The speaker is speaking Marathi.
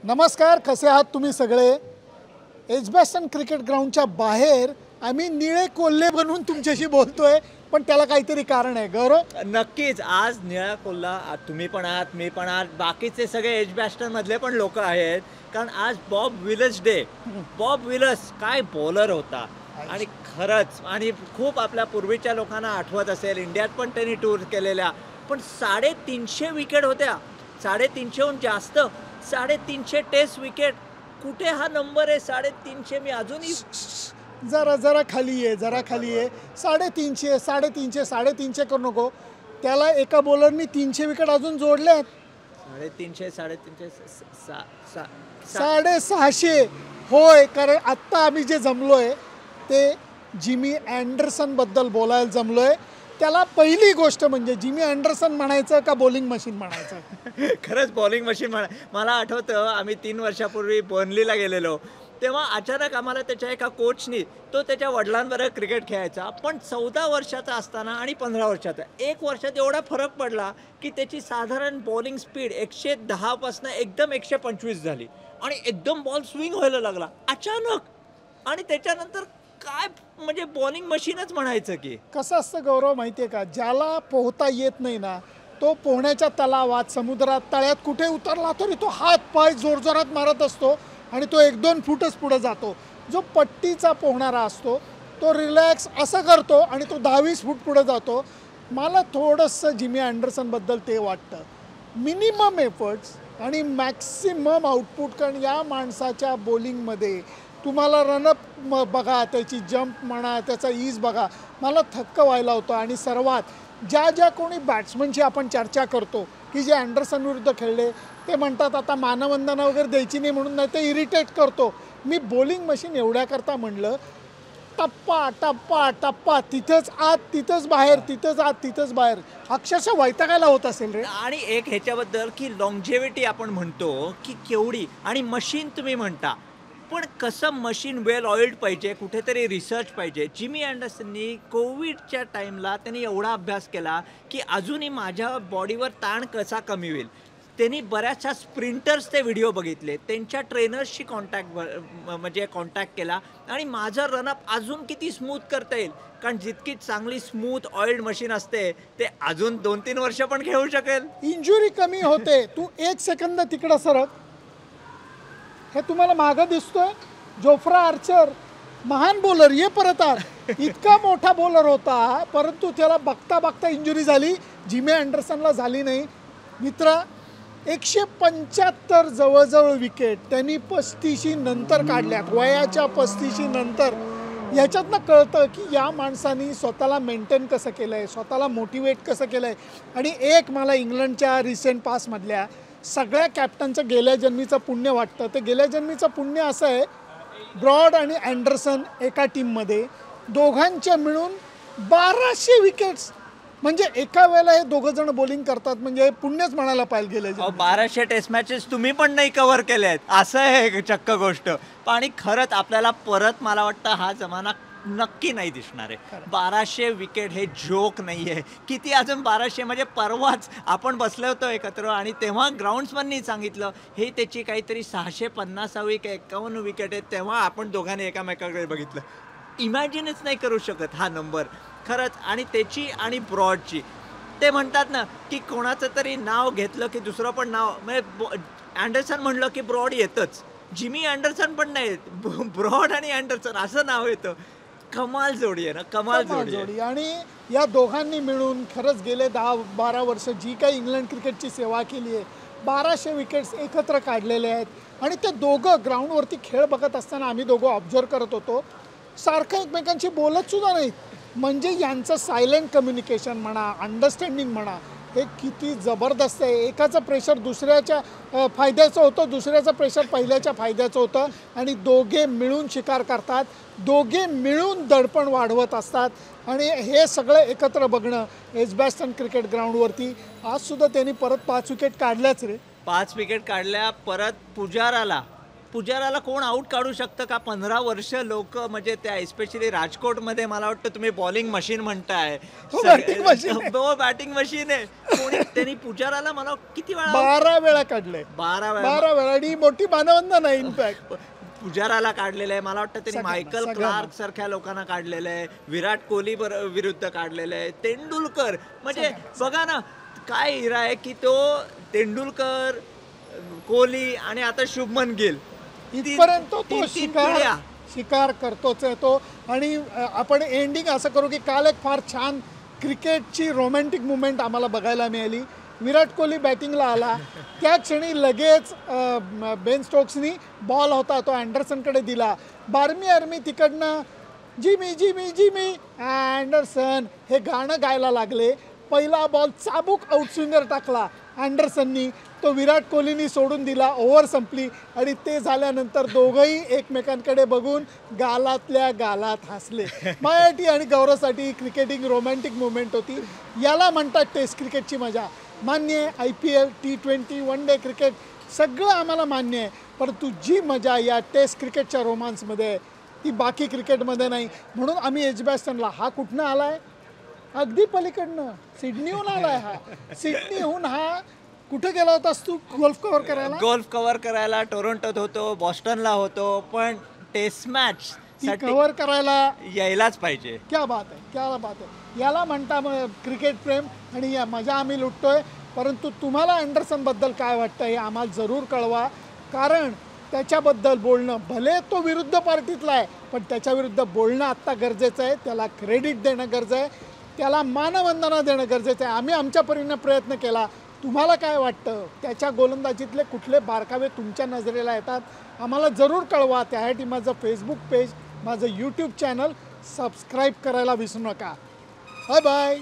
नमस्कार, कसे आहात तुम्ही सगळे? एजबॅस्टन क्रिकेट ग्राउंडच्या बाहेर आम्ही निळे कोल्हे बनून तुमच्याशी बोलतोय, पण त्याला काहीतरी कारण आहे. गौरव, नक्कीच आज निळा कोल्हा तुम्ही पण आहात, मी पण आहात, बाकीचे सगळे एजबॅस्टन मधले पण लोक आहेत. कारण आज Bob villous day. Bob villous काय बॉलर होता आणि खरंच आणि खूप आपल्या पूर्वीच्या लोकांना आठवत असेल, इंडियात पण त्यांनी टूर केलेल्या. पण 350 विकेट होत्या, 350हून जास्त, 350 टेस्ट विकेट. कुठे हा नंबर आहे 350? मी अजूनही जरा जरा खाली आहे, जरा खाली आहे. 350, 350, 350 करू नको. त्याला एका बॉलरनी 300 विकेट अजून जोडल्यात. 350, 350, 650. होय, कारण आत्ता आम्ही जे जमलोय ते जिमी अँडरसन बद्दल बोलायला जमलोय. त्याला पहिली गोष्ट म्हणजे जिमी अँडरसन म्हणायचं का बॉलिंग मशीन म्हणायचं? खरंच बॉलिंग मशीन मला आठवतं, आम्ही 3 वर्षापूर्वी बर्नलीला गेलेलो. तेव्हा अचानक आम्हाला त्याच्या एका कोचनी, तो त्याच्या वडिलांबरोबर क्रिकेट खेळायचा, पण 14 वर्षाचा असताना आणि 15 वर्षाचा 1 वर्षात एवढा फरक पडला की त्याची साधारण बॉलिंग स्पीड 110 पासून एकदम 125 झाली आणि एकदम बॉल स्विंग व्हायला लागला अचानक. आणि त्याच्यानंतर काय म्हणजे बॉलिंग मशीनच म्हणायचं की. कसं असतं गौरव माहिती आहे का, ज्याला पोहता येत नाही ना, तो पोहण्याच्या तलावात, समुद्रात, तळ्यात कुठे उतरला तरी तो हात पाय जोरजोरात मारत असतो आणि तो 1-2 फूटच पुढे जातो. जो पट्टीचा पोहणारा असतो तो रिलॅक्स असं करतो आणि तो 10-20 फूट पुढे जातो. मला थोडंसं जिमी अँडरसनबद्दल ते वाटतं. मिनिमम एफर्ट्स आणि मॅक्सिमम आउटपुट. कारण या माणसाच्या बॉलिंगमध्ये तुम्हाला रनअप बघा, त्याची जंप म्हणा, त्याचा ईज बघा, मला थक्क व्हायला होतं. आणि सर्वात ज्या कोणी बॅट्समनची आपण चर्चा करतो की जे अँडरसन विरुद्ध खेळले, ते म्हणतात आता मानवंदना वगैरे द्यायची नाही म्हणून, नाही ते इरिटेट करतो. मी बॉलिंग मशीन एवढ्याकरता म्हणलं, टप्पा टप्पा टप्पा, तिथंच आत तिथंच बाहेर, तिथंच आत तिथंच बाहेर, अक्षरशः वैतागायला होत असेल रे. आणि एक ह्याच्याबद्दल की लॉंगजेव्हिटी आपण म्हणतो की केवढी, आणि मशीन तुम्ही म्हणता, पण कसं मशीन वेल ऑइल्ड पाहिजे, कुठेतरी रिसर्च पाहिजे. जिमी अँडरसननी कोविडच्या टाईमला त्यांनी एवढा अभ्यास केला की अजूनही माझ्या बॉडीवर ताण कसा कमी होईल. त्यांनी बऱ्याचशा स्प्रिंटर्स ते व्हिडिओ बघितले, त्यांच्या ट्रेनर्सशी कॉन्टॅक्ट केला आणि माझं रनअप अजून किती स्मूथ करता येईल. कारण जितकी चांगली स्मूथ ऑइल्ड मशीन असते ते अजून 2-3 वर्ष पण खेळू शकेल. इंजुरी कमी होते. तू 1 सेकंद तिकडं सरक. हे तुम्हाला मागं दिसतोय जोफ्रा आर्चर, महान बॉलर, ये परत आत. इतका मोठा बॉलर होता, परंतु त्याला बघता बघता इंजुरी झाली. जिमी अँडरसनला झाली नाही. मित्रा, 175 जवळजवळ विकेट त्यांनी 35 नंतर काढल्यात, वयाच्या 35 नंतर. ह्याच्यातनं कळतं की या माणसानी स्वतःला मेंटेन कसं केलं आहे, स्वतःला मोटिवेट कसं केलं आहे. आणि एक मला इंग्लंडच्या रिसेंट पासमधल्या सगळ्या कॅप्टनचं गेल्या जन्मीचं पुण्य वाटतं. ते गेल्या जन्मीचं पुण्य असं आहे, ब्रॉड आणि अँडरसन एका टीममध्ये, दोघांच्या मिळून 1200 विकेट्स. म्हणजे एका वेळेला हे दोघं जण बॉलिंग करतात, म्हणजे हे पुण्यच म्हणायला पाहिजे. गेले 1200 टेस्ट मॅचेस तुम्ही पण नाही कव्हर केले आहेत, असं आहे चक्क गोष्ट. आणि खरंच आपल्याला परत मला वाटतं हा जमाना नक्की नाही दिसणार आहे. 1200 विकेट हे जोक नाही आहे. किती अजून 1200, म्हणजे परवाच आपण बसलो होतो एकत्र आणि तेव्हा ग्राउंड्समननी सांगितलं हे त्याची काहीतरी 650वी का 51 विकेट आहेत. तेव्हा आपण दोघांनी एकामेकाकडे बघितलं. इमॅजिनच नाही करू शकत हा नंबर खरंच. आणि त्याची आणि ब्रॉडची, ते म्हणतात ना की कोणाचं तरी नाव घेतलं की दुसरं पण नाव, म्हणजे अँडरसन म्हणलं की ब्रॉड येतच. जिमी अँडरसन पण नाही, ब्रॉड आणि अँडरसन असं नाव येतं. कमाल जोडी आहे ना, कमाल जोडी. आणि या दोघांनी मिळून खरंच गेले 10-12 वर्ष जी काही इंग्लंड क्रिकेटची सेवा केली आहे, 1200 विकेट्स एकत्र काढलेले आहेत. आणि ते दोघं ग्राउंडवरती खेळ बघत असताना आम्ही दोघं ऑब्झर्व करत होतो, सारखं एकमेकांशी बोलत सुद्धा नाहीत. म्हणजे यांचं सायलेंट कम्युनिकेशन म्हणा, अंडरस्टँडिंग म्हणा, हे किती जबरदस्त आहे. एकाचं प्रेशर दुसऱ्याच्या फायद्याचं होतं, दुसऱ्याचं प्रेशर पहिल्याच्या फायद्याचं होतं. आणि दोघे मिळून शिकार करतात, दोघे मिळून दडपण वाढवत असतात. आणि हे सगळं एकत्र बघणं एजबॅस्टन क्रिकेट ग्राउंडवरती. आजसुद्धा त्यांनी परत 5 विकेट काढल्याच रे. 5 विकेट काढल्या. परत पुजाराला कोण आउट काढू शकतं का? 15 वर्ष लोक म्हणजे त्या एस्पेशली राजकोटमध्ये मला वाटतं तुम्ही बॉलिंग मशीन म्हणताय. हो, batting machine आहे. हो, बॅटिंग मशीन आहे. कोणी त्यांनी पुजाराला मला किती वेळा 12 वेळा काढले, 12 वेळा 12 वेळा, आणि मोठी मानवंदना नाही इनफॅक्ट. पुजाराला काढलेलं आहे. मला वाटतं त्यांनी सगळ्यांना, मायकल सगळ्यांना. क्लार्क सारख्या लोकांना काढलेलं आहे. विराट कोहली विरुद्ध काढलेलं आहे. तेंडुलकर म्हणजे बघा ना काय इरा आहे की तो तेंडुलकर, कोहली आणि आता शुभमन गिल इथपर्यंत तो तीन शिकार शिकार करतोच आहे तो. आणि आपण एंडिंग असं करू की काल एक फार छान क्रिकेटची रोमॅन्टिक मुवमेंट आम्हाला बघायला मिळाली. विराट कोहली बॅटिंगला आला, त्या क्षणी लगेच बेन स्टोक्सनी बॉल होता तो अँडरसनकडे दिला. बार्मी आर्मी तिकडनं जिमी जिमी जिमी अँडरसन हे गाणं गायला लागले. पहिला बॉल चाबूक आउटस्विंगर टाकला अँडरसननी, तो विराट कोहलीनी सोडून दिला. ओव्हर संपली आणि ते झाल्यानंतर दोघंही एकमेकांकडे बघून गालातल्या गालात हसले. माझ्यासाठी आणि गौरवसाठी क्रिकेटिंग रोमॅन्टिक मुवमेंट होती. याला म्हणतात टेस्ट क्रिकेटची मजा. मान्य आहे, IPL, T20, one day cricket सगळं आम्हाला मान्य आहे, परंतु जी मजा या टेस्ट क्रिकेटच्या रोमांसमध्ये आहे ती बाकी क्रिकेटमध्ये नाही. म्हणून आम्ही एजबॅस्टनला, हा कुठनं आला आहे? अगदी पलीकडनं सिडनीहून आला आहे हा. सिडनीहून हा कुठे गेला होतास तू गोल्फ कव्हर करायला? गोल्फ कव्हर करायला टोरंटोत होतो, बॉस्टनला होतो, पण टेस्ट मॅच कव्हर करायला यायलाच पाहिजे. क्या बात आहे, क्या बात आहे. याला म्हणता क्रिकेट प्रेम, आणि या मजा आम्ही लुटतोय. परंतु तुम्हाला अँडरसनबद्दल काय वाटतं हे आम्हाला जरूर कळवा, कारण त्याच्याबद्दल बोलणं, भले तो विरुद्ध पार्टीतला आहे पण त्याच्याविरुद्ध बोलणं आत्ता गरजेचं आहे. त्याला क्रेडिट देणं गरजेचं आहे, त्याला मानवंदना देणं गरजेचं आहे. आम्ही आमच्या परीने प्रयत्न केला. तुम्हाला काय वाटतं? त्याच्या गोलंदाजीतले कुठले बारकावे तुमच्या नजरेला येतात आम्हाला जरूर कळवा. त्यासाठी माझं फेसबुक पेज, माझं यूट्यूब चॅनल सबस्क्राईब करायला विसरू नका. Bye bye.